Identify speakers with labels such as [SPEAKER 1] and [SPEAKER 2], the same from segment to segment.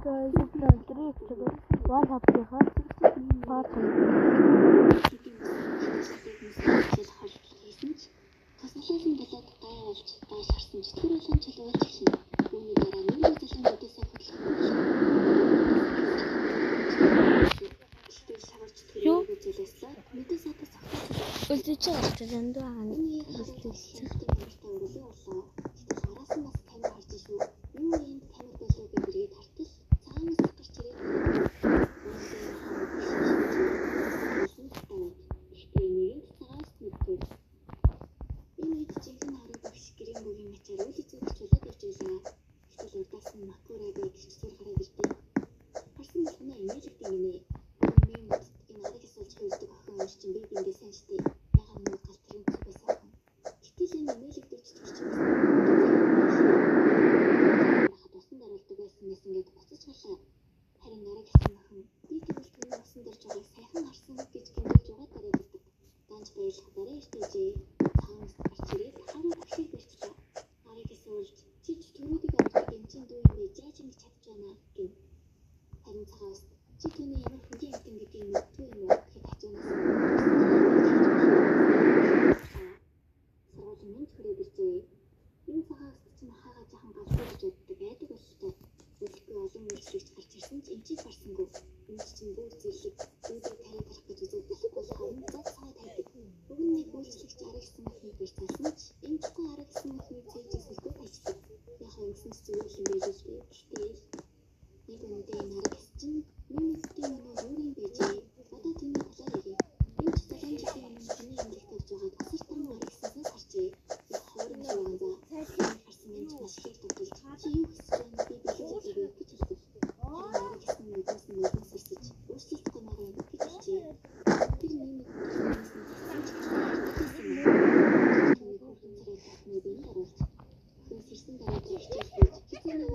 [SPEAKER 1] guys, it's not directable. What happened?
[SPEAKER 2] Тасгалсан болоод гай олж доош харсан ч тэр улаан чулуулж эхэлнэ. Үүний дараа нүүрийн залан өдөөсөө
[SPEAKER 1] Юу?
[SPEAKER 2] хөдлөх. Мэдээсээ цогцолж
[SPEAKER 1] Үлдэж байгаа ч зөндөө байгаа нь.
[SPEAKER 2] Сэтгэл араас нь бас камер харж шүү. Юу юм камер болов гэж бэргээд хартал цаанаас гарч ирээд энэ үед жинхэнэ хараа багш гэрийн бүгийн ачаар үл үзүүлж чулаад явж байлаа. Гэтэл удаас нь макураа гэж зур гараад ирдээ. Харсан болохно инээлэгдэн гинэ. Мэн энэ ариг асуулж хөвдөг охин унш чинь би биндээ сайн штий. Яга муу галтрын зүгээс. Гэтэл энэ инээлэгдэж төрчих юм. Тосон даралдаг байсан нэс ингээд буцаж галаа. Харин ариг асан охин би тэгвэл түүний усан дэрж байгааг сайхан харсан гэж гинэлж угаад гараад ирдэг. Данч баярлах дараа иртэйжээ. Цаанаас гарч ирээд хараа багшийг барьчлаа. Ариг асуулж чи түрүүдийг авдаг юм чин дүү юм бэ? Яаж ингэж чадж байна гэв. Харин цагаас чи түүний ямар хүнгийн амтан гэдэг юм мэдгүй юм уу гэхэд хажуунаас сарвал минь хүрээд иржээ. Энэ цагаас чинь хаагаа жахан галзуу гэж боддог байдаг болтой. Үлгүй олон үйлчлэгч гарч ирсэн ч эмчийг барсангүй. Энд чинь бүр зэрлэг дүүдээ тариад гарах гэж үзээд болохоор зад цаа тавьдаг. Бүгний үйлчлэгч аригсан охиныг барьцаасан ч эмчгүй аригсан охиныг цээжсэлгүй тавьдаг. Яг ингэсэн ч зүгээр юм байж л дээ. Нэг өндөө энэ аригс чинь минутын өмнө өөрийн байжээ. Одоо түүний талаар ярив. Эмч 7 жилийн өмнө таны эмнэлэгт тавьж байгааг асартан аригснаас харжээ. Яг хоорон шуган за. Харсан эмч маш их дутуулж чи юу хийж байна? Би билүүлээ гэж хэлдэг. Аригсны үдээс нь сэрсэж өөрчлөлт гонороо гэж хэлжээ. Тэр нэг сэрсэн дараа хичээлгүй хизээний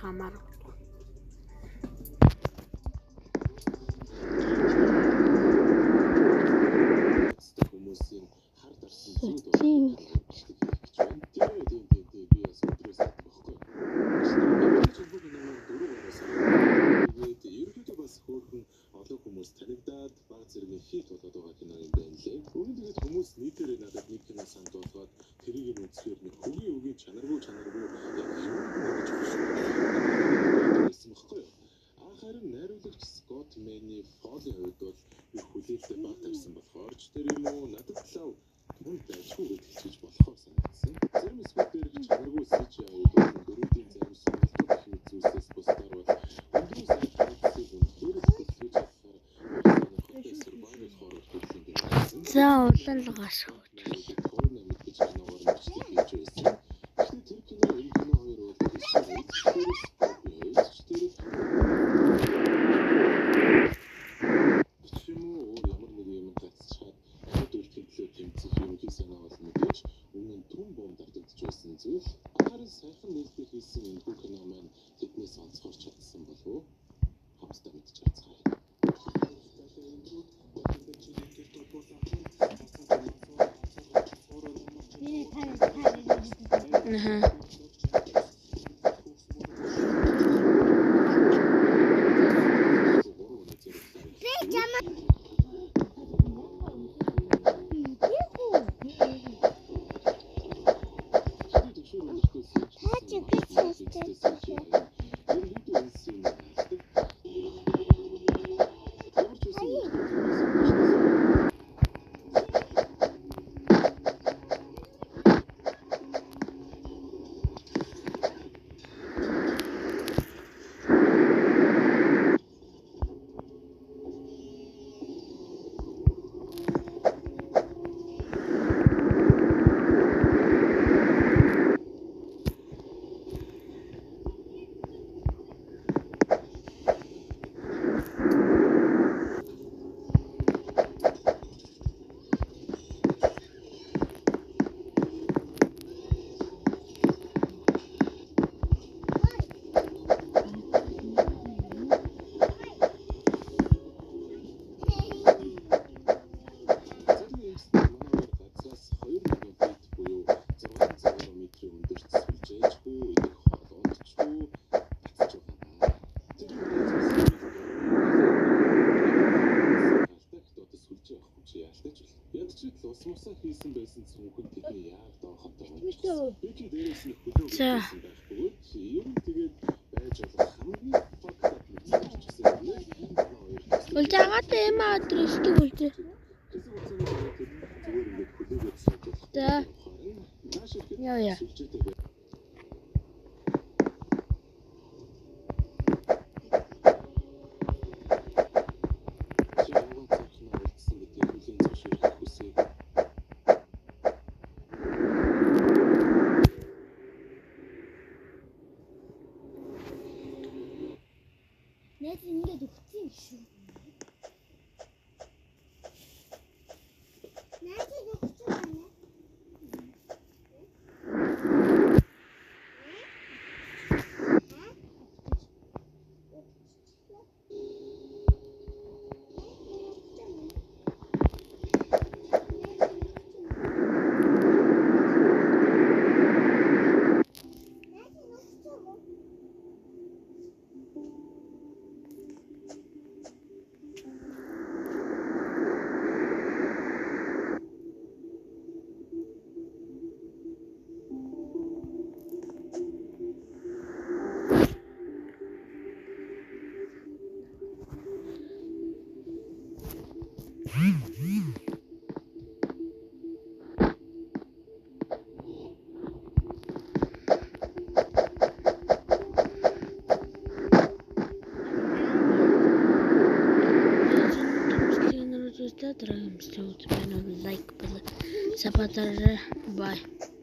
[SPEAKER 2] хамаар хүмүүсийн хар дарсан зүйл байна. Би бас өдрөөс байхгүй. Ерөнхийдөө бас хөөрхөн олон хүмүүс танигдаад баг зэргийн хит болоод байгаа кино юм байна лээ. Өгөн тэгээд хүмүүс нийтээрээ надад нэг кино санд болгоод тэрийг нь үзэхээр нэг хөгийн чанаргүй яг юу гэж хэлсэн баггүй. Харин найруулагч Скотт Мэни Фолийн хувьд бол их хүлээлттэй баг тавьсан болохоор ч тэр юм уу надад лав түн дайггүй гэж хэлж болохоор санагдсан. Зарим эсвэл дээрх чанаргүй CGI бол дөрүүдийн зарим сонголтууд их үзүүлсээс бусдаар бол өндөр сайт хэрэгсийг үнэхээр сэтгэлж авахаар survival horror төрлийн юм.
[SPEAKER 1] За улаалгаас
[SPEAKER 2] гэж киногоор мөрчлөж хийж байсан. Тэгэхээр тэр кино энэ кино хоёр бол сайхан нээлттэй хийсэн энэ кино маань тэднээс онцгорч чадсан болов уу? Хамтдаа мэдчихсэн.
[SPEAKER 1] Аха. За. Улжаагаад эмаа өдрөсдөг үлдээ. За. Яа.
[SPEAKER 2] Найз ингээд өгсөн юм шүү. Найз өгсөн байна. Like, support, bye.